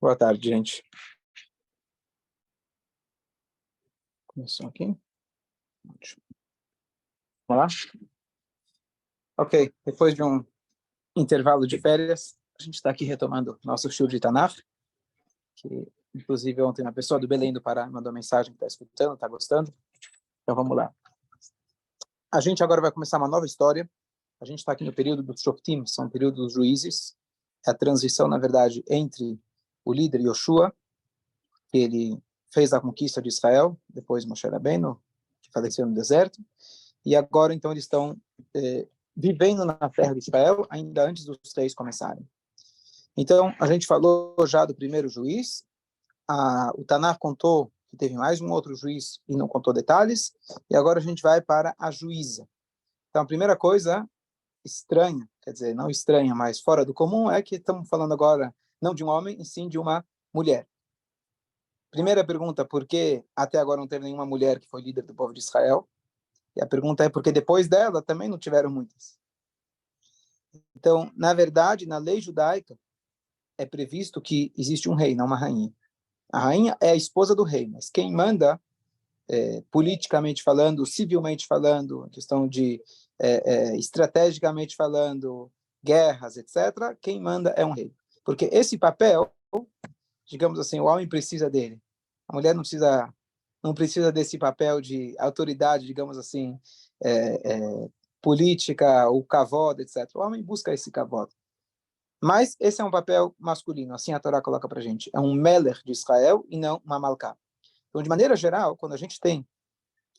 Boa tarde, gente. Começou aqui. Ótimo. Vamos lá? Ok, depois de um intervalo de férias, a gente está aqui retomando nosso show de Tanakh, que inclusive ontem uma pessoa do Belém do Pará mandou mensagem que está escutando, está gostando. Então vamos lá. A gente agora vai começar uma nova história. A gente está aqui no período dos Shoftim, são o período dos juízes. É a transição, na verdade, entre o líder Yoshua, que ele fez a conquista de Israel, depois Moshe Rabbeinu, que faleceu no deserto, e agora então eles estão vivendo na terra de Israel, ainda antes dos reis começarem. Então, a gente falou já do primeiro juiz, o Tanakh contou que teve mais um outro juiz e não contou detalhes, e agora a gente vai para a juíza. Então, a primeira coisa estranha, quer dizer, não estranha, mas fora do comum, é que estamos falando agora não de um homem, e sim de uma mulher. Primeira pergunta, por que até agora não teve nenhuma mulher que foi líder do povo de Israel? E a pergunta é porque depois dela também não tiveram muitas. Então, na verdade, na lei judaica, é previsto que existe um rei, não uma rainha. A rainha é a esposa do rei, mas quem manda, politicamente falando, civilmente falando, questão de estrategicamente falando, guerras, etc., quem manda é um rei. Porque esse papel, digamos assim, o homem precisa dele. A mulher não precisa desse papel de autoridade, digamos assim, política, o kavod, etc. O homem busca esse kavod. Mas esse é um papel masculino, assim a Torá coloca para a gente. É um Melech de Israel e não uma Malká. Então, de maneira geral, quando a gente tem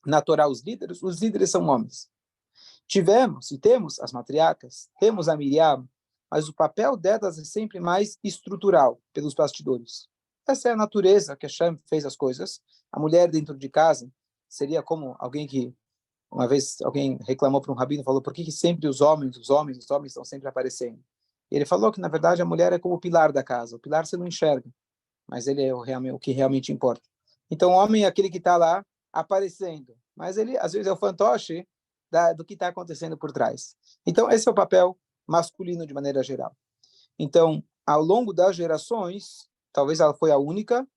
na Torá os líderes são homens. Tivemos e temos as matriarcas, temos a Miriam, mas o papel delas é sempre mais estrutural, pelos bastidores. Essa é a natureza que Hashem fez as coisas. A mulher dentro de casa seria como alguém que, uma vez alguém reclamou para um rabino, falou, por que sempre os homens estão sempre aparecendo? E ele falou que, na verdade, a mulher é como o pilar da casa. O pilar você não enxerga, mas ele é o que realmente importa. Então, o homem é aquele que está lá aparecendo, mas ele, às vezes, é o fantoche do que está acontecendo por trás. Então, esse é o papel masculino de maneira geral. Então, ao longo das gerações, talvez ela foi a única,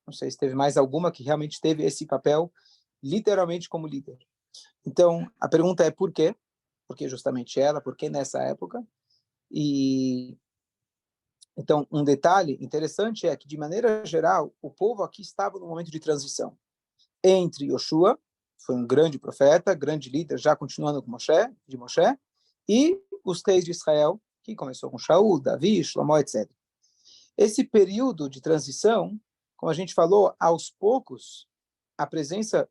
não sei se teve mais alguma que realmente teve esse papel literalmente como líder. Então, a pergunta é por quê? Por que justamente ela? Por que nessa época? E então, um detalhe interessante é que, de maneira geral, o povo aqui estava no momento de transição entre Yoshua, foi um grande profeta, grande líder, já continuando com Moshe, e os reis de Israel, que começou com Shaul, Davi, Shlomo, etc. Esse período de transição, como a gente falou, aos poucos, a presença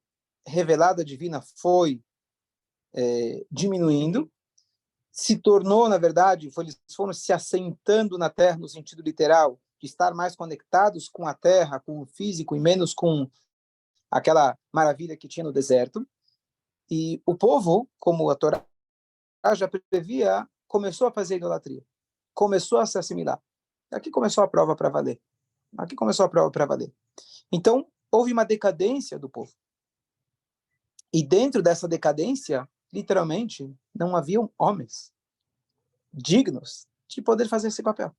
revelada divina foi diminuindo, se tornou, na verdade, eles foram se assentando na terra no sentido literal, de estar mais conectados com a terra, com o físico, e menos com aquela maravilha que tinha no deserto. E o povo, como a Torá já previa, começou a fazer idolatria, começou a se assimilar. Aqui começou a prova para valer. Então, houve uma decadência do povo. E dentro dessa decadência, literalmente, não haviam homens dignos de poder fazer esse papel.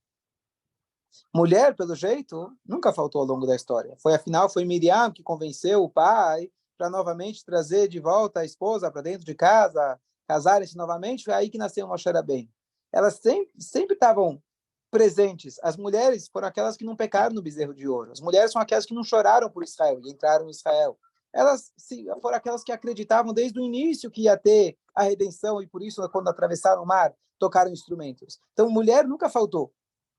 Mulher, pelo jeito, nunca faltou ao longo da história. Afinal, foi Miriam que convenceu o pai para novamente trazer de volta a esposa para dentro de casa, casarem-se novamente. Foi aí que nasceu Moshe Rabbeinu. Elas sempre estavam presentes. As mulheres foram aquelas que não pecaram no bezerro de ouro. As mulheres são aquelas que não choraram por Israel e entraram em Israel. Elas foram aquelas que acreditavam desde o início que ia ter a redenção e por isso, quando atravessaram o mar, tocaram instrumentos. Então, mulher nunca faltou.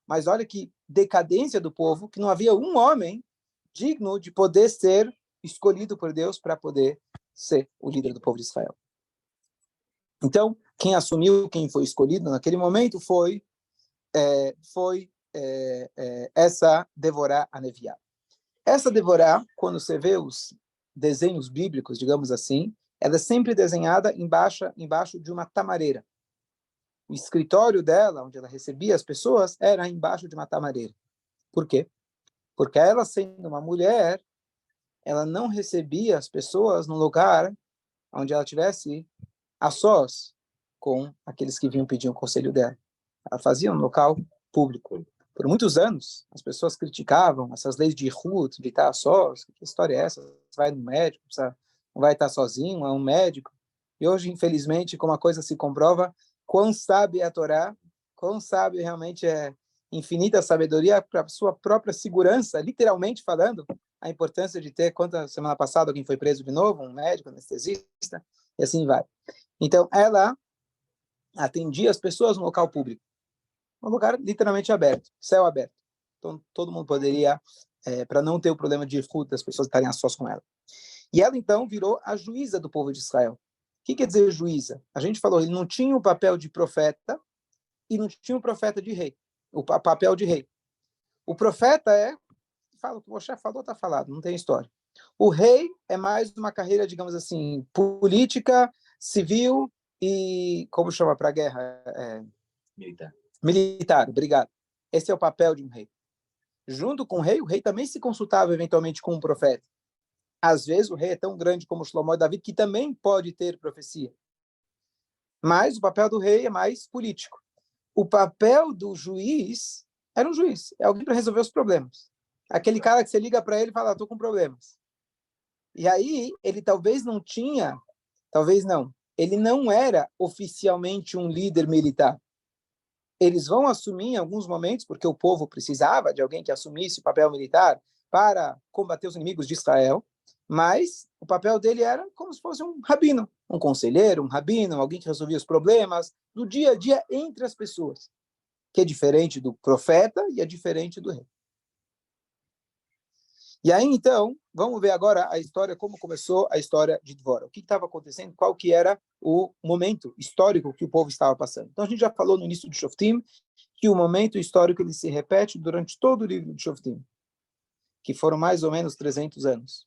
Mas olha que decadência do povo, que não havia um homem digno de poder ser escolhido por Deus para poder ser o líder do povo de Israel. Então, quem assumiu, quem foi escolhido naquele momento foi essa Devorá a Neviá. Essa Devorá, quando você vê os desenhos bíblicos, digamos assim, ela é sempre desenhada embaixo de uma tamareira. O escritório dela, onde ela recebia as pessoas, era embaixo de uma tamareira. Por quê? Porque ela, sendo uma mulher, ela não recebia as pessoas no lugar onde ela tivesse a sós com aqueles que vinham pedir o conselho dela. Ela fazia um local público. Por muitos anos, as pessoas criticavam essas leis de Ruth, de estar sós. Que história é essa? Você vai no médico, não vai estar sozinho, é um médico. E hoje, infelizmente, como a coisa se comprova, quão sábia é a Torá, quão sábio realmente é infinita sabedoria para a sua própria segurança, literalmente falando, a importância de ter, quanta semana passada alguém foi preso de novo, um médico, anestesista, e assim vai. Então, ela atendia as pessoas no local público, um lugar literalmente aberto, céu aberto. Então, todo mundo poderia, para não ter o problema de escuta, das pessoas estarem a sós com ela. E ela, então, virou a juíza do povo de Israel. O que quer dizer juíza? A gente falou, ele não tinha o papel de profeta e não tinha o profeta de rei, o papel de rei. O profeta fala o que o Moshe falou, está falado, não tem história. O rei é mais uma carreira, digamos assim, política, civil e, como chama para a guerra? Militar. Militar, obrigado. Esse é o papel de um rei. Junto com o rei também se consultava eventualmente com um profeta. Às vezes o rei é tão grande como Shlomo e Davi que também pode ter profecia. Mas o papel do rei é mais político. O papel do juiz era um juiz, é alguém para resolver os problemas. Aquele cara que você liga para ele e fala, estou com problemas. E aí ele talvez não tinha, talvez não, ele não era oficialmente um líder militar. Eles vão assumir em alguns momentos, porque o povo precisava de alguém que assumisse o papel militar para combater os inimigos de Israel, mas o papel dele era como se fosse um rabino, um conselheiro, um rabino, alguém que resolvia os problemas do dia a dia entre as pessoas, que é diferente do profeta e é diferente do rei. E aí, então, vamos ver agora a história, como começou a história de Dvora. O que estava acontecendo, qual que era o momento histórico que o povo estava passando. Então, a gente já falou no início de Shoftim que o momento histórico ele se repete durante todo o livro de Shoftim, que foram mais ou menos 300 anos,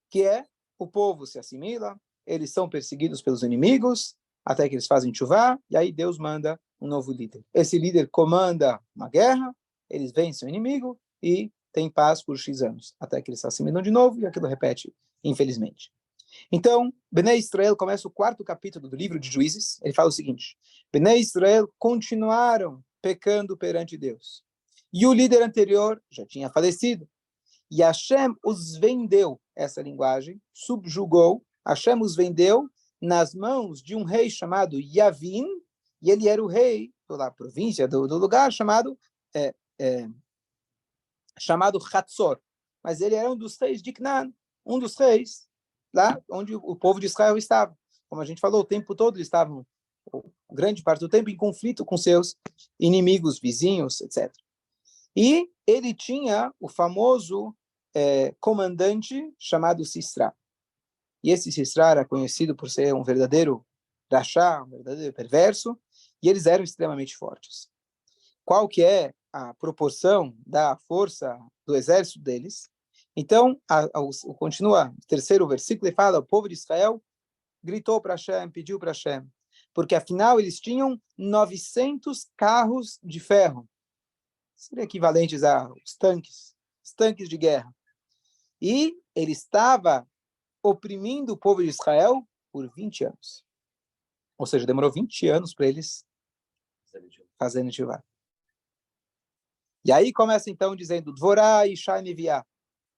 que é o povo se assimila, eles são perseguidos pelos inimigos, até que eles fazem chuvá, e aí Deus manda um novo líder. Esse líder comanda uma guerra, eles vencem o inimigo e tem paz por X anos, até que eles se assimilam de novo e aquilo repete, infelizmente. Então, Bnei Israel começa o 4º capítulo do livro de Juízes, ele fala o seguinte: Bnei Israel continuaram pecando perante Deus. E o líder anterior já tinha falecido. E Hashem os vendeu, essa linguagem, subjugou, Hashem os vendeu nas mãos de um rei chamado Yavin, e ele era o rei da província, do lugar chamado Hatzor. Mas ele era um dos reis de Canaã, um dos reis lá onde o povo de Israel estava. Como a gente falou, o tempo todo eles estavam, grande parte do tempo, em conflito com seus inimigos, vizinhos, etc. E ele tinha o famoso comandante chamado Sisra. E esse Sisra era conhecido por ser um verdadeiro rachá, um verdadeiro perverso, e eles eram extremamente fortes. Qual que é a proporção da força do exército deles? Então, continua o 3º versículo e fala, o povo de Israel gritou para Hashem, pediu para Hashem, porque afinal eles tinham 900 carros de ferro, seriam equivalentes aos tanques de guerra. E ele estava oprimindo o povo de Israel por 20 anos. Ou seja, demorou 20 anos para eles fazerem Teshuvah. E aí começa então dizendo, Dvorá e Shai Neviá.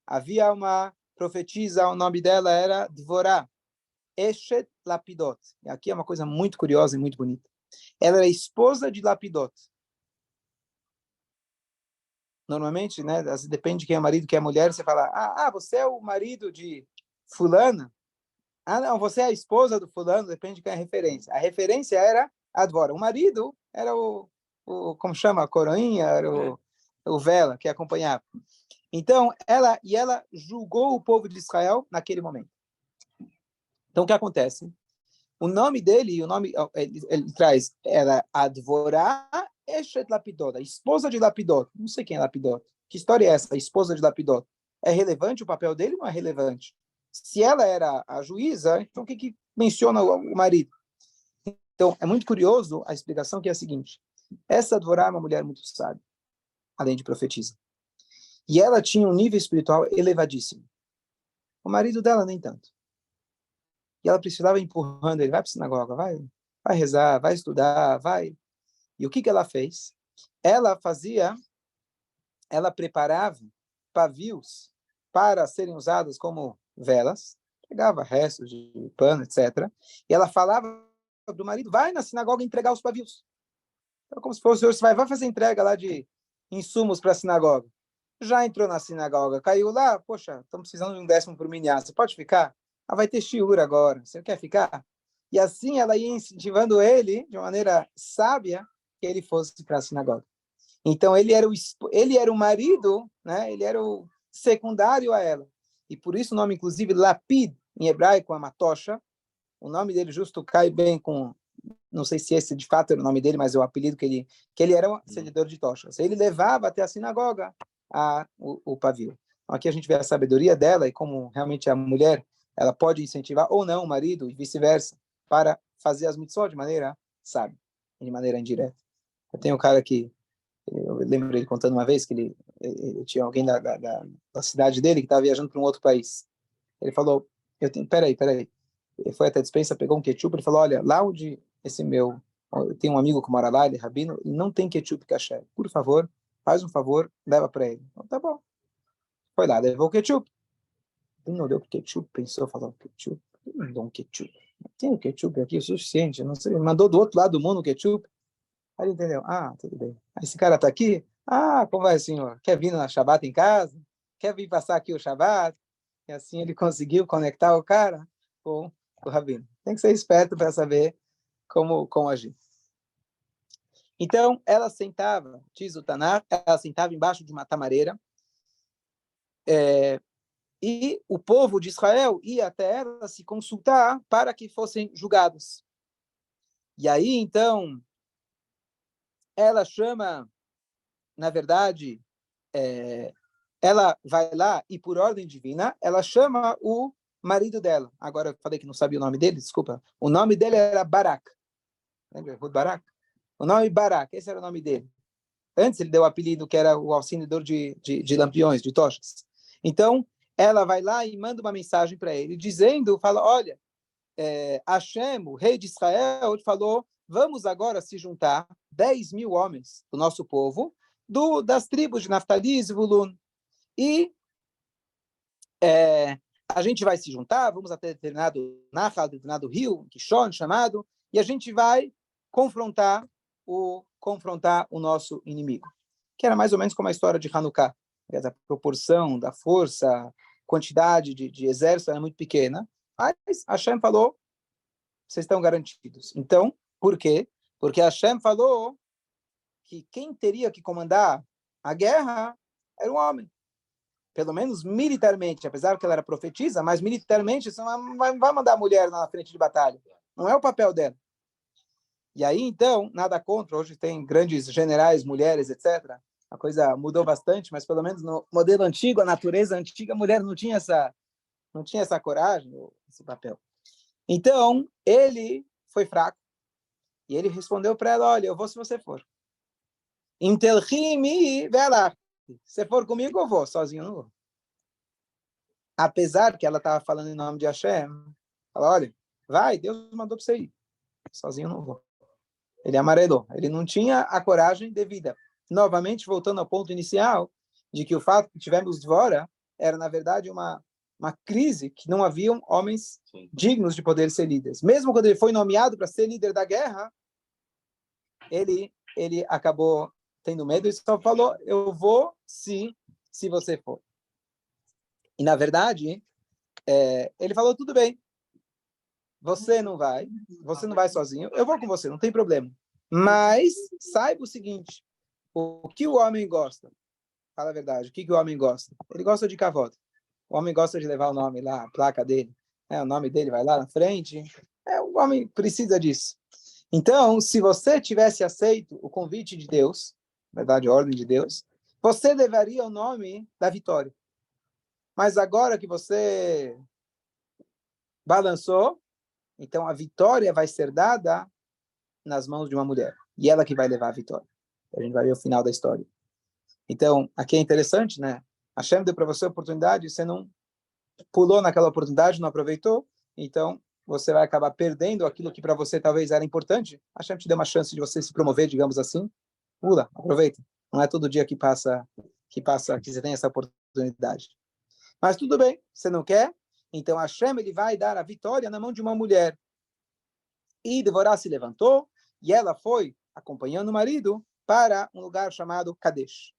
Havia uma profetisa, o nome dela era Dvorá, Eshet Lapidot. E aqui é uma coisa muito curiosa e muito bonita. Ela era esposa de Lapidot. Normalmente, né, depende de quem é o marido, quem é a mulher, você fala, você é o marido de fulana? Não, você é a esposa do fulano, depende de quem é a referência. A referência era a Dvora. O marido era como chama, a coroinha, era o vela que acompanhava. Então, ela julgou o povo de Israel naquele momento. Então, o que acontece? O nome dele, ele traz, era Advorá Eshet Lapidot, a esposa de Lapidot. Não sei quem é Lapidot. Que história é essa, a esposa de Lapidot? É relevante o papel dele ou não é relevante? Se ela era a juíza, então o que menciona o marido? Então, é muito curioso a explicação que é a seguinte. Essa Advorá é uma mulher muito sábia, além de profetisa. E ela tinha um nível espiritual elevadíssimo. O marido dela, nem tanto. E ela precisava empurrando ele, vai para a sinagoga, vai rezar, vai estudar, vai. E o que ela fez? Ela fazia ela preparava pavios para serem usados como velas, pegava restos de pano, etc. E ela falava para o marido, vai na sinagoga entregar os pavios. Então, como se fosse, você vai fazer entrega lá de insumos para a sinagoga. Já entrou na sinagoga, caiu lá, poxa, estamos precisando de um 10º para o minyan, você pode ficar? Ah, vai ter shiur agora, você quer ficar? E assim ela ia incentivando ele, de uma maneira sábia, que ele fosse para a sinagoga. Então ele era o marido, né? Ele era o secundário a ela. E por isso o nome, inclusive, Lapid, em hebraico, a Matosha, o nome dele justo cai bem com, não sei se esse de fato era o nome dele, mas é o apelido que ele era um acendedor de tochas. Ele levava até a sinagoga o pavio. Então, aqui a gente vê a sabedoria dela e como realmente a mulher, ela pode incentivar ou não o marido e vice-versa para fazer as mitzvot de maneira sábia, de maneira indireta. Eu tenho um cara que eu lembro ele contando uma vez que ele tinha alguém da cidade dele que estava viajando para um outro país. Ele falou, peraí. Ele foi até a despensa, pegou um ketchup, ele falou, olha, lá onde eu tenho um amigo que mora lá, ele é rabino, e não tem ketchup kasher. Por favor, faz um favor, leva para ele. Então, tá bom. Foi lá, levou o ketchup. Ele não deu ketchup, pensou, falou, ketchup, não dou um ketchup. Tem o ketchup aqui, o suficiente, não sei. Mandou do outro lado do mundo o ketchup. Aí ele entendeu, tudo bem. Aí esse cara tá aqui, como vai, senhor? Quer vir na Shabbat em casa? Quer vir passar aqui o Shabbat? E assim ele conseguiu conectar o cara com o rabino. Tem que ser esperto para saber como agir. Então, ela sentava, diz o Tanar, ela sentava embaixo de uma tamareira, e o povo de Israel ia até ela se consultar para que fossem julgados. E aí, então, ela chama, na verdade, ela vai lá e, por ordem divina, ela chama o marido dela. Agora, eu falei que não sabia o nome dele, desculpa. O nome dele era Barak. Lembra? Barak? O nome Barak, esse era o nome dele. Antes ele deu o apelido que era o auxiliador de lampiões, de tochas. Então, ela vai lá e manda uma mensagem para ele, dizendo, fala, olha, Hashem, o rei de Israel, falou, vamos agora se juntar 10.000 homens do nosso povo, das tribos de Naftali e Zvulun. E a gente vai se juntar, vamos até determinado Nahal, determinado rio, Kishon, chamado, e a gente vai confrontar o nosso inimigo. Que era mais ou menos como a história de Hanukkah. A proporção da força, quantidade de exército era muito pequena. Mas Hashem falou, vocês estão garantidos. Então, por quê? Porque Hashem falou que quem teria que comandar a guerra era um homem. Pelo menos militarmente, apesar que ela era profetisa, mas militarmente você não vai mandar a mulher na frente de batalha. Não é o papel dela. E aí, então, nada contra, hoje tem grandes generais, mulheres, etc. A coisa mudou bastante, mas pelo menos no modelo antigo, a natureza antiga, a mulher não tinha essa coragem, esse papel. Então, ele foi fraco. E ele respondeu para ela, olha, eu vou se você for. Intelchimi, vai lá. Se for comigo, eu vou, sozinho eu não vou. Apesar que ela estava falando em nome de Hashem, ela, olha, vai, Deus mandou para você ir. Sozinho eu não vou. Ele amarelou. Ele não tinha a coragem devida. Novamente, voltando ao ponto inicial, de que o fato que tivemos Dvora era, na verdade, uma crise que não haviam homens dignos de poder ser líderes. Mesmo quando ele foi nomeado para ser líder da guerra, ele acabou tendo medo e só falou, eu vou se você for. E, na verdade, ele falou, tudo bem, você não vai sozinho, eu vou com você, não tem problema. Mas saiba o seguinte, o que o homem gosta? Fala a verdade, o que o homem gosta? Ele gosta de cavalo. O homem gosta de levar o nome lá, a placa dele, o nome dele vai lá na frente. O homem precisa disso. Então, se você tivesse aceito o convite de Deus, na verdade, a ordem de Deus, você levaria o nome da vitória. Mas agora que você balançou, então a vitória vai ser dada nas mãos de uma mulher. E ela que vai levar a vitória. A gente vai ver o final da história. Então, aqui é interessante, né? Hashem deu para você a oportunidade, você não pulou naquela oportunidade, não aproveitou, então você vai acabar perdendo aquilo que para você talvez era importante. Hashem te deu uma chance de você se promover, digamos assim. Pula, aproveita. Não é todo dia que passa que você tem essa oportunidade. Mas tudo bem, você não quer? Então Hashem ele vai dar a vitória na mão de uma mulher. E Devorah se levantou e ela foi acompanhando o marido para um lugar chamado Kadesh.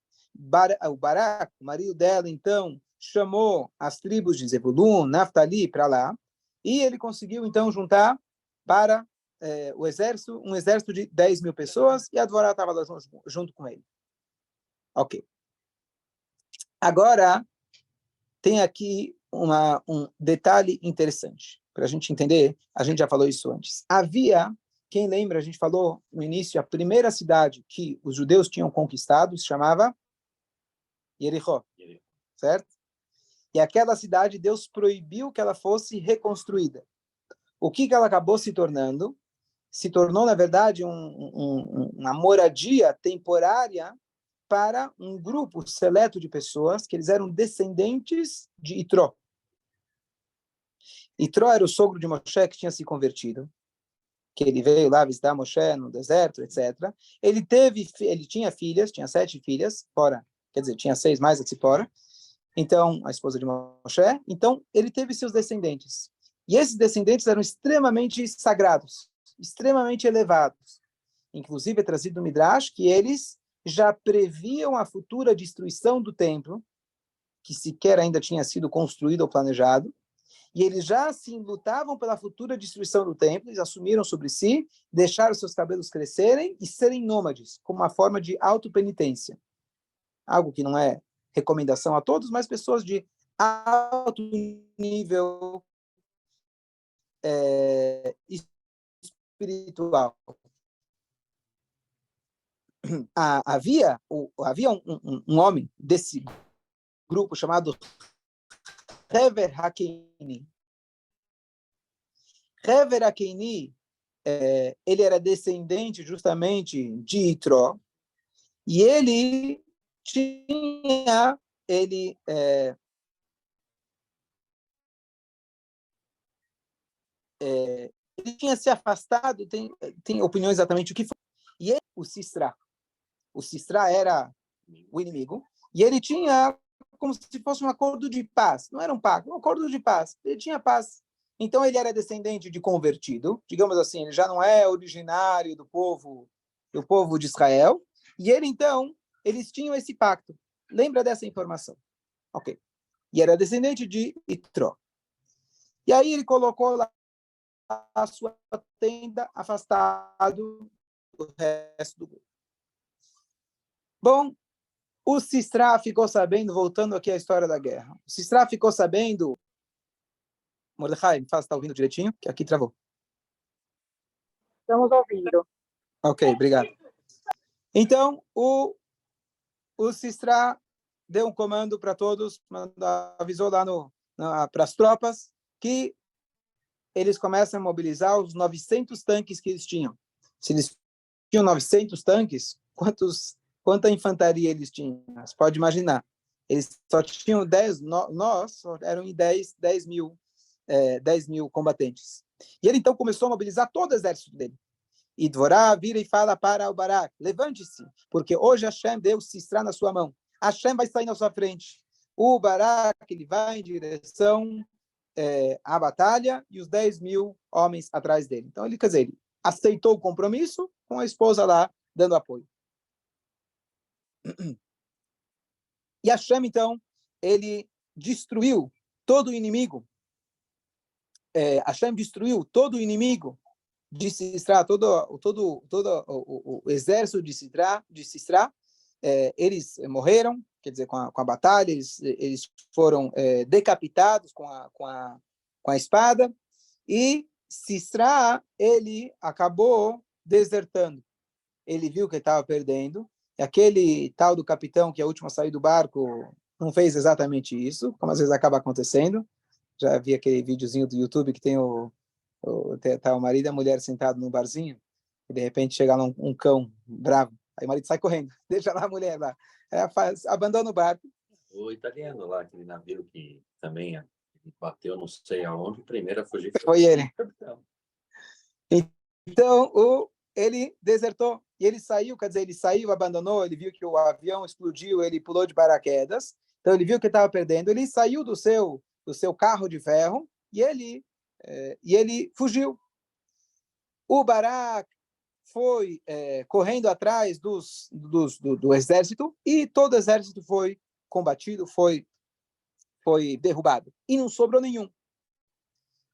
O Barak, o marido dela, então, chamou as tribos de Zebulun, Naftali para lá, e ele conseguiu, então, juntar para o exército, um exército de 10 mil pessoas, e a Devorah estava lá junto com ele. Ok. Agora, tem aqui um detalhe interessante, para a gente entender, a gente já falou isso antes. Havia, quem lembra, a gente falou no início, a primeira cidade que os judeus tinham conquistado se chamava Jericó, certo? E aquela cidade, Deus proibiu que ela fosse reconstruída. O que ela acabou se tornando? Se tornou, na verdade, uma moradia temporária para um grupo seleto de pessoas que eles eram descendentes de Itró. Itró era o sogro de Moshe que tinha se convertido, que ele veio lá visitar Moshe no deserto, etc. Ele tinha filhas, tinha 7 filhas, fora, quer dizer, tinha 6 mais a Tzipora, então, a esposa de Moshe, então ele teve seus descendentes. E esses descendentes eram extremamente sagrados, extremamente elevados. Inclusive, é trazido no Midrash que eles já previam a futura destruição do templo, que sequer ainda tinha sido construído ou planejado, e eles já assim lutavam pela futura destruição do templo, eles assumiram sobre si, deixaram seus cabelos crescerem e serem nômades, como uma forma de autopenitência. Algo que não é recomendação a todos, mas pessoas de alto nível espiritual. Havia um homem desse grupo chamado Hever Hakeini. Hever Hakeini, ele era descendente justamente de Itró, e ele tinha, ele tinha se afastado, tem opiniões exatamente o que foi, e ele, o Sisra era o inimigo, e ele tinha como se fosse um acordo de paz, não era um pacto, um acordo de paz, ele tinha paz. Então ele era descendente de convertido, digamos assim, ele já não é originário do povo de Israel, e ele então, eles tinham esse pacto. Lembra dessa informação? Ok. E era descendente de Itró. E aí ele colocou lá a sua tenda afastado do resto do grupo. Bom, o Sisra ficou sabendo, voltando aqui à história da guerra, o Sisra ficou sabendo, Mordecai, me fala se está ouvindo direitinho, que aqui travou. Estamos ouvindo. Ok, obrigado. Então, o Sisra deu um comando para todos, avisou lá para as tropas que eles começam a mobilizar os 900 tanques que eles tinham. Se eles tinham 900 tanques, quanta infantaria eles tinham? Você pode imaginar. Eles só tinham 10, nós eram em 10 mil combatentes. E ele então começou a mobilizar todo o exército dele. E Dvorá vira e fala para o Barak, levante-se, porque hoje Hashem deu Sisra na sua mão. Hashem vai sair na sua frente. O Barak ele vai em direção à batalha e os 10 mil homens atrás dele. Então, ele, quer dizer, ele aceitou o compromisso com a esposa lá, dando apoio. E Hashem, então, ele destruiu todo o inimigo. Hashem destruiu todo o inimigo de Sisra, todo o exército de Sisra. Eles morreram, quer dizer, com a batalha, eles foram decapitados com a espada, e Sisra, ele acabou desertando. Ele viu que ele estava perdendo, e aquele tal do capitão, que é o último a sair do barco, não fez exatamente isso, como às vezes acaba acontecendo. Já vi aquele videozinho do YouTube que tem tá o marido e a mulher sentados no barzinho, e de repente chega lá um cão bravo. Aí o marido sai correndo, deixa lá a mulher lá. Abandona o barco. O italiano lá, aquele navio que também bateu não sei aonde, primeiro a fugir foi ele. Então, ele desertou. E ele saiu, quer dizer, ele saiu, abandonou, ele viu que o avião explodiu, ele pulou de paraquedas, então ele viu que estava perdendo, ele saiu do seu carro de ferro e ele fugiu. O Barak foi correndo atrás do exército e todo o exército foi combatido, foi derrubado. E não sobrou nenhum.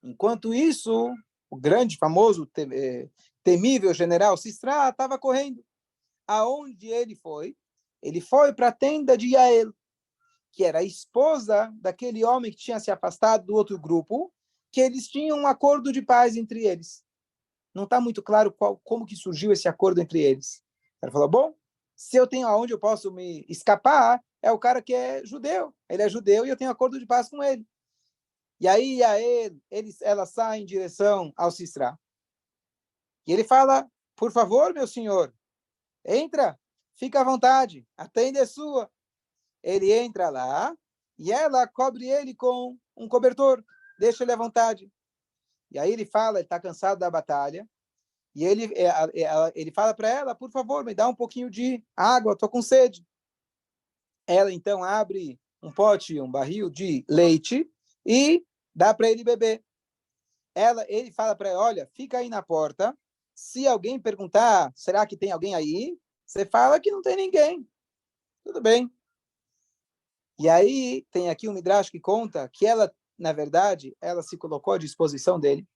Enquanto isso, o grande, famoso, temível general Sisra estava correndo. Aonde ele foi? Ele foi para a tenda de Yael, que era a esposa daquele homem que tinha se afastado do outro grupo, que eles tinham um acordo de paz entre eles. Não está muito claro como que surgiu esse acordo entre eles. Ele falou, bom, se eu tenho aonde eu posso me escapar, é o cara que é judeu. Ele é judeu e eu tenho acordo de paz com ele. E aí ela sai em direção ao Sisra. E ele fala, por favor, meu senhor, entra, fica à vontade, a tenda é sua. Ele entra lá e ela cobre ele com um cobertor, deixa ele à vontade. E aí ele fala, ele está cansado da batalha, e ele fala para ela, por favor, me dá um pouquinho de água, estou com sede. Ela então abre um pote, um barril de leite e dá para ele beber. Ele fala para ela, olha, fica aí na porta, se alguém perguntar, será que tem alguém aí? Você fala que não tem ninguém. Tudo bem. E aí tem aqui um Midrash que conta que ela, na verdade, ela se colocou à disposição dele.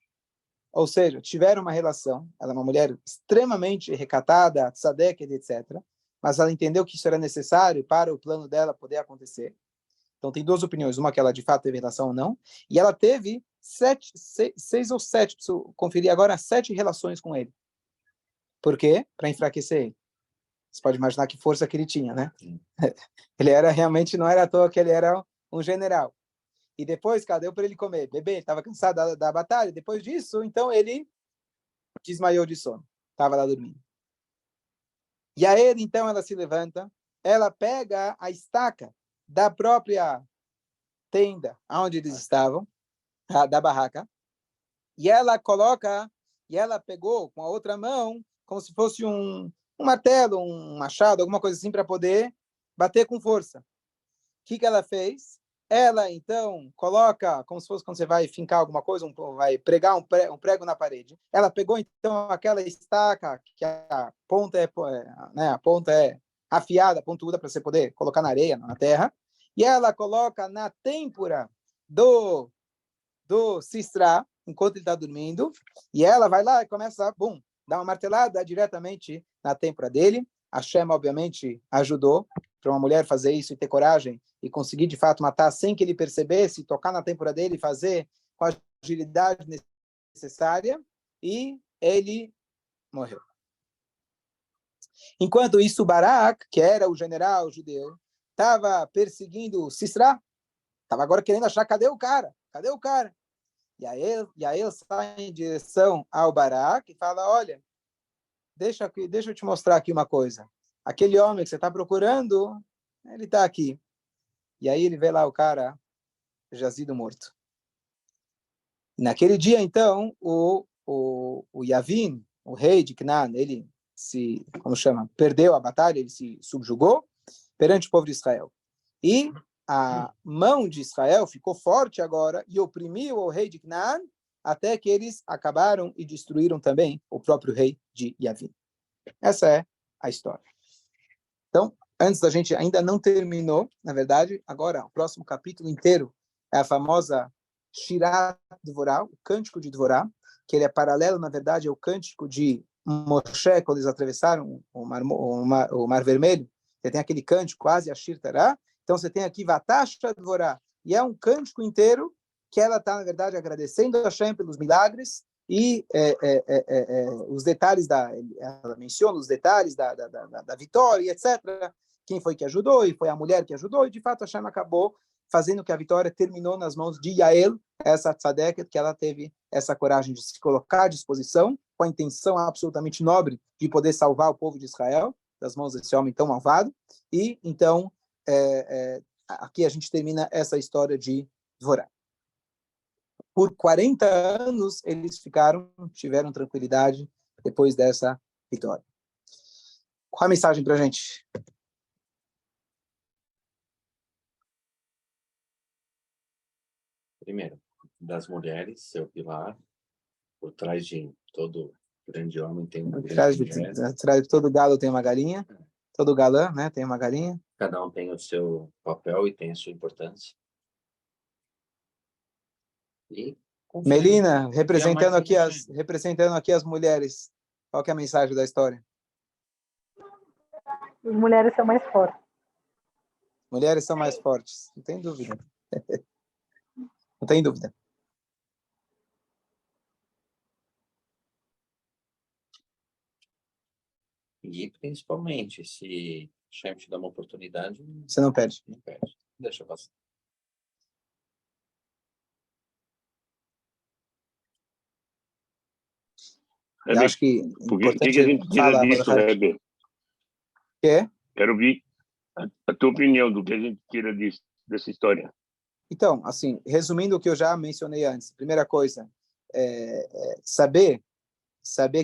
Ou seja, tiveram uma relação. Ela é uma mulher extremamente recatada, tzadek, etc. Mas ela entendeu que isso era necessário para o plano dela poder acontecer. Então tem duas opiniões. Uma que ela de fato teve relação ou não. E ela teve seis ou sete, preciso conferir agora, 7 relações com ele. Por quê? Para enfraquecer ele. Você pode imaginar que força que ele tinha, né? Ele era realmente, não era à toa que ele era um general. E depois, cara, deu para ele comer, beber, ele estava cansado da batalha. Depois disso, então ele desmaiou de sono. Estava lá dormindo. E aí, então, ela se levanta, ela pega a estaca da própria tenda onde eles estavam, da barraca, e ela pegou com a outra mão, como se fosse um martelo, um machado, alguma coisa assim, para poder bater com força. O que ela fez? Ela, então, coloca, como se fosse quando você vai fincar alguma coisa, vai pregar um prego na parede. Ela pegou, então, aquela estaca, que a ponta é afiada, pontuda, para você poder colocar na areia, na terra, e ela coloca na têmpora do Sisra, enquanto ele está dormindo, e ela vai lá e começa a, dar uma martelada diretamente na têmpora dele. A Hashem, obviamente, ajudou para uma mulher fazer isso e ter coragem e conseguir, de fato, matar sem que ele percebesse, tocar na têmpora dele e fazer com a agilidade necessária, e ele morreu. Enquanto isso, Barak, que era o general judeu, estava perseguindo Sisra, estava agora querendo achar, cadê o cara? Cadê o cara? E aí ele sai em direção ao Barak e fala, olha, deixa eu te mostrar aqui uma coisa. Aquele homem que você está procurando, ele está aqui. E aí ele vê lá o cara jazido morto. E naquele dia, então, o Yavin, o rei de Canaan, ele perdeu a batalha, ele se subjugou perante o povo de Israel. E a mão de Israel ficou forte agora e oprimiu o rei de Canaan até que eles acabaram e destruíram também o próprio rei de Yavin. Essa é a história. Então, antes da gente, ainda não terminou, na verdade, agora o próximo capítulo inteiro é a famosa Shirat Dvorah, o Cântico de Dvorah, que ele é paralelo, na verdade, ao Cântico de Moshe, quando eles atravessaram o Mar Vermelho. Você tem aquele cântico, quase a Shir Tará. Então, você tem aqui Vatasha Dvorah, e é um cântico inteiro que ela está, na verdade, agradecendo a Hashem pelos milagres e os detalhes ela menciona os detalhes da vitória, etc. Quem foi que ajudou, e foi a mulher que ajudou, e de fato a Hashem acabou fazendo que a vitória terminou nas mãos de Yael, essa tzadeket, que ela teve essa coragem de se colocar à disposição, com a intenção absolutamente nobre de poder salvar o povo de Israel das mãos desse homem tão malvado. E então aqui a gente termina essa história de Dvorah. Por 40 anos eles tiveram tranquilidade depois dessa vitória. Qual a mensagem para a gente? Primeiro, das mulheres, seu pilar, por trás de todo grande homem tem uma grande mulher. Atrás de todo galo tem uma galinha, todo galã, né, tem uma galinha. Cada um tem o seu papel e tem a sua importância. E Melina, representando aqui as mulheres, qual que é a mensagem da história? As mulheres são mais fortes. Mulheres são mais fortes, não tem dúvida. Não tem dúvida. E principalmente, se o chefe te dá uma oportunidade, Você não perde. não perde. Deixa passar. Eu acho que O que a gente tira disso, Heber? Quê? Quero ouvir a tua opinião do que a gente tira dessa história. Então, assim, resumindo o que eu já mencionei antes, primeira coisa, saber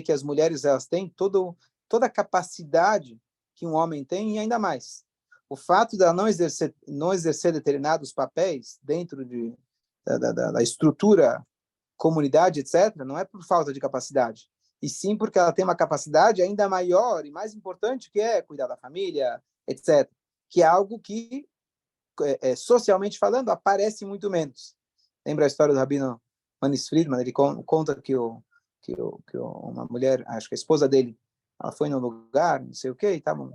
que as mulheres elas têm toda a capacidade que um homem tem e ainda mais. O fato de ela não exercer determinados papéis dentro da estrutura, comunidade, etc., não é por falta de capacidade, e sim porque ela tem uma capacidade ainda maior e mais importante, que é cuidar da família, etc., que é algo que, socialmente falando, aparece muito menos. Lembra a história do Rabino Manis Friedman? Ele conta que uma mulher, acho que a esposa dele, ela foi num lugar, não sei o que, estavam,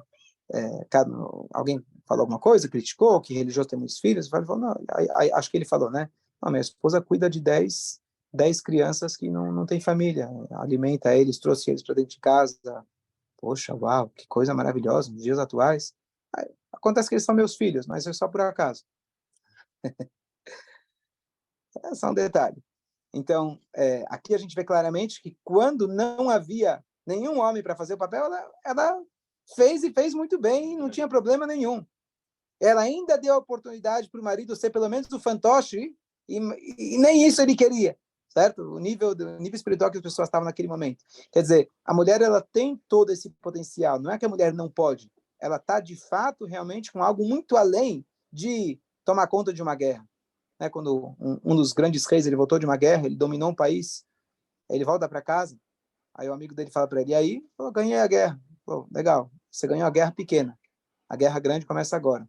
alguém falou alguma coisa, criticou, que religioso tem muitos filhos, ele falou, não, acho que ele falou, né? Não, minha esposa cuida de 10 crianças que não têm família, alimenta eles, trouxe eles para dentro de casa. Poxa, uau, que coisa maravilhosa, nos dias atuais. Aí, acontece que eles são meus filhos, mas é só por acaso. É só um detalhe. Então, aqui a gente vê claramente que quando não havia nenhum homem para fazer o papel, ela fez e fez muito bem, não tinha problema nenhum. Ela ainda deu a oportunidade para o marido ser pelo menos o fantoche, e nem isso ele queria, certo? O nível espiritual que as pessoas estavam naquele momento. Quer dizer, a mulher ela tem todo esse potencial, não é que a mulher não pode, ela está de fato realmente com algo muito além de tomar conta de uma guerra. Quando um dos grandes reis ele voltou de uma guerra, ele dominou um país, ele volta para casa, aí o amigo dele fala para ele, e aí, pô, ganhei a guerra. Pô, legal, você ganhou a guerra pequena, a guerra grande começa agora.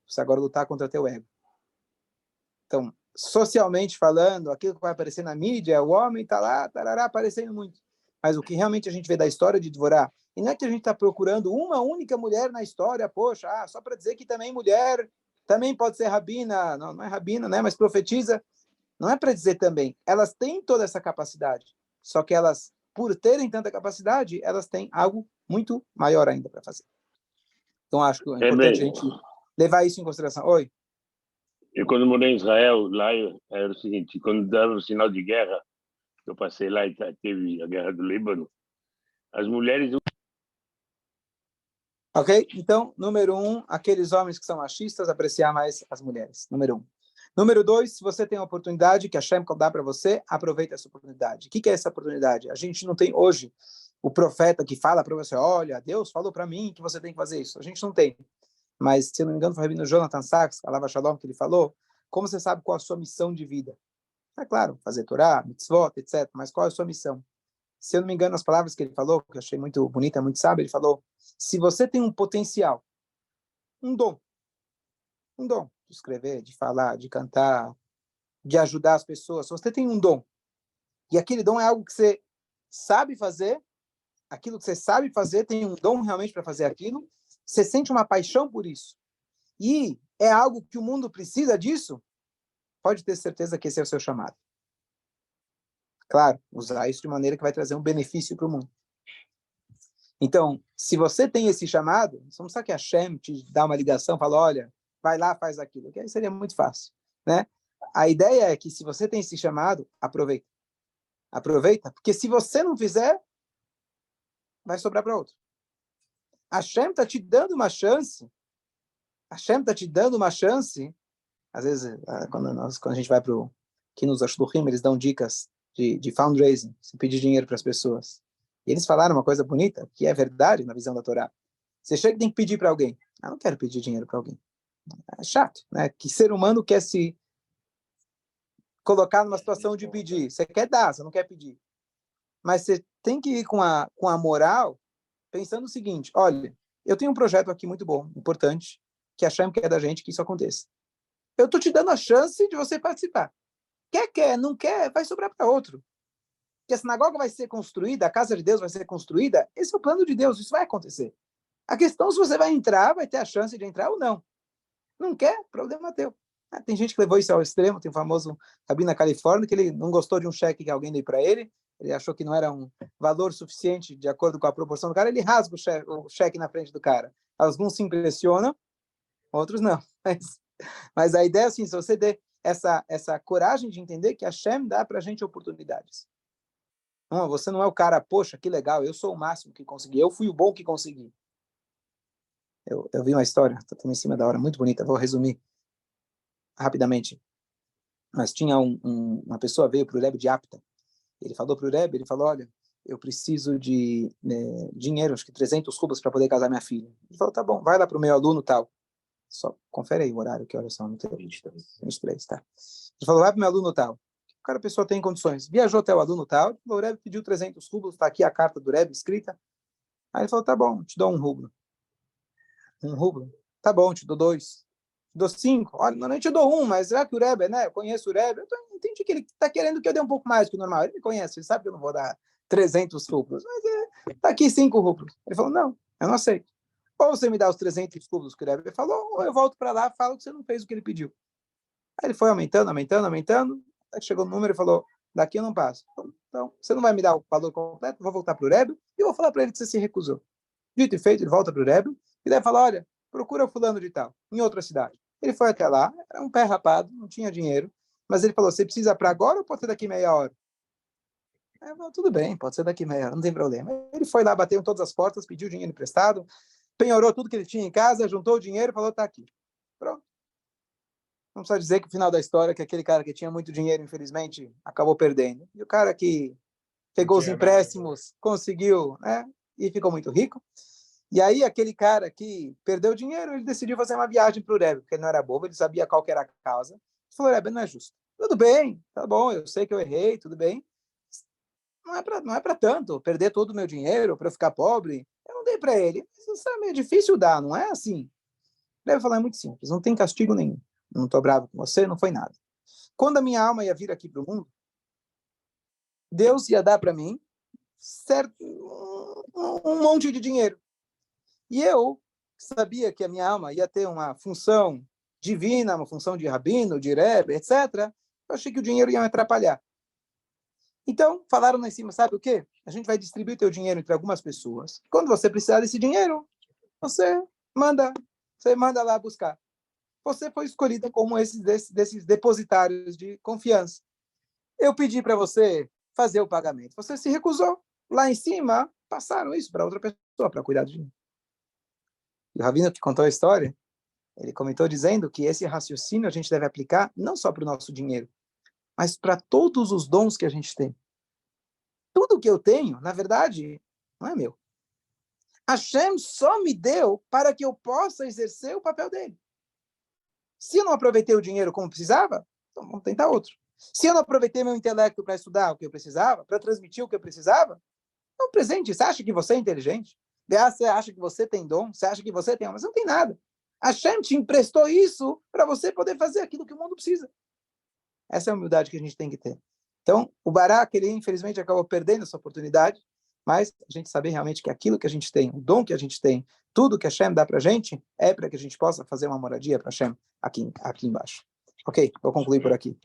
Você agora lutar contra teu ego. Então, socialmente falando, aquilo que vai aparecer na mídia, o homem está lá, tarará, aparecendo muito. Mas o que realmente a gente vê da história de Dvorá, e não é que a gente está procurando uma única mulher na história, poxa, só para dizer que também mulher também pode ser rabina, não é rabina, né, mas profetiza, não é para dizer também. Elas têm toda essa capacidade, só que elas, por terem tanta capacidade, elas têm algo muito maior ainda para fazer. Então, acho que é importante a gente levar isso em consideração. Oi? Eu, quando morei em Israel, lá era o seguinte, quando dava o sinal de guerra, eu passei lá e teve a guerra do Líbano, as mulheres... Ok? Então, número 1, aqueles homens que são machistas, apreciar mais as mulheres. Número 1. Número 2, se você tem a oportunidade que a Hashem dá para você, aproveite essa oportunidade. O que é essa oportunidade? A gente não tem hoje o profeta que fala para você, olha, Deus falou para mim que você tem que fazer isso. A gente não tem. Mas, se eu não me engano, foi o Rabino Jonathan Sachs, Alava Shalom, que ele falou, como você sabe qual a sua missão de vida? É claro, fazer Torá, mitzvot, etc. Mas qual é a sua missão? Se eu não me engano, as palavras que ele falou, que eu achei muito bonita, muito sábia, ele falou, se você tem um potencial, um dom de escrever, de falar, de cantar, de ajudar as pessoas, se você tem um dom, e aquele dom é algo que você sabe fazer, aquilo que você sabe fazer, tem um dom realmente para fazer aquilo, você sente uma paixão por isso, e é algo que o mundo precisa disso, pode ter certeza que esse é o seu chamado. Claro, usar isso de maneira que vai trazer um benefício para o mundo. Então, se você tem esse chamado, você não precisa que a Hashem te dá uma ligação, fala, olha, vai lá, faz aquilo, que aí seria muito fácil, né? A ideia é que se você tem esse chamado, aproveita. Aproveita, porque se você não fizer, vai sobrar para outro. A Hashem está te dando uma chance, às vezes, quando a gente vai para o Kinos Ashluchim, eles dão dicas de fundraising, se pedir dinheiro para as pessoas. E eles falaram uma coisa bonita, que é verdade na visão da Torá. Você chega e tem que pedir para alguém. Eu não quero pedir dinheiro para alguém. É chato, né? Que ser humano quer se colocar numa situação de pedir. Você quer dar, você não quer pedir. Mas você tem que ir com a moral, pensando o seguinte, olha, eu tenho um projeto aqui muito bom, importante, que a Hashem quer da gente que isso aconteça. Eu estou te dando a chance de você participar. Quer, não quer, vai sobrar para outro. Que a sinagoga vai ser construída, a casa de Deus vai ser construída, esse é o plano de Deus, isso vai acontecer. A questão é se você vai entrar, vai ter a chance de entrar ou não. Não quer? Problema teu. Tem gente que levou isso ao extremo, tem um famoso rabino na Califórnia, que ele não gostou de um cheque que alguém deu para ele achou que não era um valor suficiente de acordo com a proporção do cara, ele rasga o cheque na frente do cara. Alguns se impressionam, outros não. Mas a ideia é assim, se você der essa coragem de entender que a Hashem dá para a gente oportunidades. Não, você não é o cara, poxa, que legal, eu sou o máximo que consegui, eu fui o bom que consegui. Eu vi uma história, está em cima da hora, muito bonita, vou resumir rapidamente. Mas tinha uma pessoa, veio para o Rebbe de Apta, ele falou para o Rebbe, ele falou, olha, eu preciso de dinheiro, acho que 300 rublos para poder casar minha filha. Ele falou, tá bom, vai lá para o meu aluno tal. Só confere aí o horário, que horas são? Não tem. 23, tá. Ele falou, vai para o meu aluno tal. O cara, a pessoa tem condições. Viajou até o aluno tal, o Rebbe pediu 300 rublos, está aqui a carta do Rebbe escrita. Aí ele falou, tá bom, te dou 1 rublo. 1 rublo? Tá bom, te dou 2. Te dou 5. Olha, não te dou 1, mas já que o Rebbe, né? Eu conheço o Rebbe, eu entendi que ele está querendo que eu dê um pouco mais que o normal. Ele me conhece, ele sabe que eu não vou dar 300 rublos. Mas tá aqui 5 rublos. Ele falou, não, eu não aceito. Ou você me dá os 300 rublos que o Rebbe falou, ou eu volto para lá e falo que você não fez o que ele pediu. Aí ele foi aumentando, até que chegou no número e falou, daqui eu não passo. Então, você não vai me dar o valor completo, vou voltar para o Rebbe e vou falar para ele que você se recusou. Dito e feito, ele volta para o Rebbe e deve falar, olha, procura o fulano de tal, em outra cidade. Ele foi até lá, era um pé rapado, não tinha dinheiro, mas ele falou, você precisa para agora ou pode ser daqui meia hora? Aí eu falei, tudo bem, pode ser daqui meia hora, não tem problema. Ele foi lá, bateu em todas as portas, pediu dinheiro emprestado, penhorou tudo que ele tinha em casa, juntou o dinheiro e falou, tá aqui. Pronto. Não precisa dizer que o final da história, que aquele cara que tinha muito dinheiro, infelizmente, acabou perdendo. E o cara que pegou os empréstimos, conseguiu, né, e ficou muito rico. E aí, aquele cara que perdeu dinheiro, ele decidiu fazer uma viagem para o Rebbe, porque ele não era bobo, ele sabia qual que era a causa. Ele falou, Rebbe, não é justo. Tudo bem, tá bom, eu sei que eu errei, tudo bem. Não é para tanto, perder todo o meu dinheiro para eu ficar pobre. Eu não dei para ele. Mas, sabe, é difícil dar, não é assim. O Rebbe falou, é muito simples, não tem castigo nenhum. Não estou bravo com você, não foi nada. Quando a minha alma ia vir aqui para o mundo, Deus ia dar para mim certo, um monte de dinheiro. E eu sabia que a minha alma ia ter uma função divina, uma função de rabino, de rebbe, etc. Eu achei que o dinheiro ia me atrapalhar. Então, falaram lá em cima, sabe o quê? A gente vai distribuir teu dinheiro entre algumas pessoas. Quando você precisar desse dinheiro, você manda lá buscar. Você foi escolhida como desses depositários de confiança. Eu pedi para você fazer o pagamento. Você se recusou. Lá em cima, passaram isso para outra pessoa, para cuidar do dinheiro. E o rabino que contou a história, ele comentou dizendo que esse raciocínio a gente deve aplicar não só para o nosso dinheiro, mas para todos os dons que a gente tem. Tudo que eu tenho, na verdade, não é meu. Hashem só me deu para que eu possa exercer o papel dele. Se eu não aproveitei o dinheiro como precisava, então vamos tentar outro. Se eu não aproveitei meu intelecto para estudar o que eu precisava, para transmitir o que eu precisava, é um presente. Você acha que você é inteligente? Você acha que você tem dom? Você acha que você tem... Mas não tem nada. A Hashem te emprestou isso para você poder fazer aquilo que o mundo precisa. Essa é a humildade que a gente tem que ter. Então, o Barak, ele infelizmente acabou perdendo essa oportunidade, mas a gente saber realmente que aquilo que a gente tem, o dom que a gente tem, tudo que a Hashem dá para a gente, é para que a gente possa fazer uma moradia para a Hashem aqui embaixo. Ok, vou concluir por aqui.